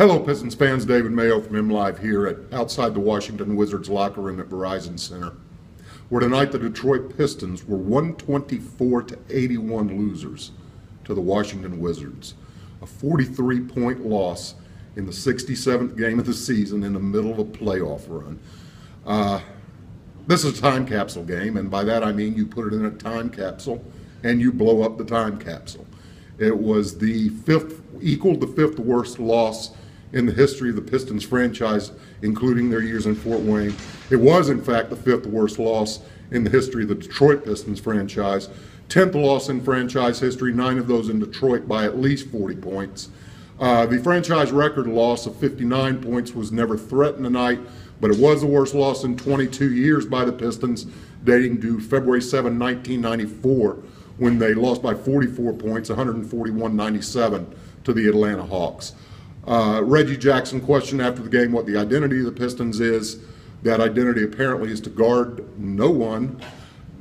Hello, Pistons fans. David Mayo from MLive here outside the Washington Wizards locker room at Verizon Center, where tonight the Detroit Pistons were 124-81 losers to the Washington Wizards, a 43-point loss in the 67th game of the season in the middle of a playoff run. This is a time capsule game, and by that I mean you put it in a time capsule and you blow up the time capsule. It was equaled the fifth worst loss in the history of the Pistons franchise, including their years in Fort Wayne. It was, in fact, the fifth worst loss in the history of the Detroit Pistons franchise. 10th loss in franchise history, 9 of those in Detroit by at least 40 points. The franchise record loss of 59 points was never threatened tonight, but it was the worst loss in 22 years by the Pistons, dating to February 7, 1994, when they lost by 44 points, 141-97 to the Atlanta Hawks. Reggie Jackson questioned after the game what the identity of the Pistons is. That identity apparently is to guard no one.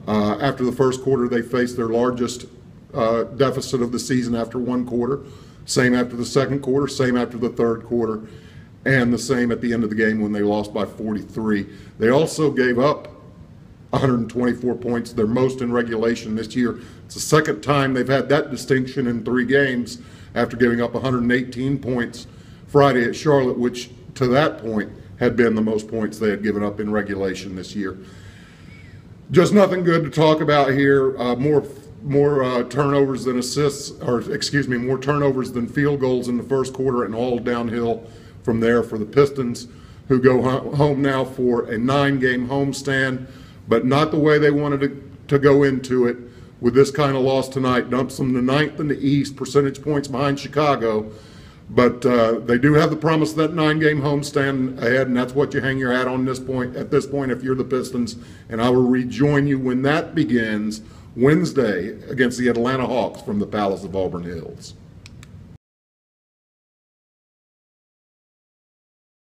After the first quarter, they faced their largest deficit of the season after one quarter. Same after the second quarter, same after the third quarter, and the same at the end of the game when they lost by 43. They also gave up 124 points, their most in regulation this year. It's the second time they've had that distinction in 3 games after giving up 118 points Friday at Charlotte, which to that point had been the most points they had given up in regulation this year. Just nothing good to talk about here. More turnovers than assists, more turnovers than field goals in the first quarter, and all downhill from there for the Pistons, who go home now for a 9-game homestand, but not the way they wanted to go into it. With this kind of loss tonight, dumps them to 9th in the East, percentage points behind Chicago. But they do have the promise of that 9-game homestand ahead, and that's what you hang your hat on at this point if you're the Pistons. And I will rejoin you when that begins Wednesday against the Atlanta Hawks from the Palace of Auburn Hills.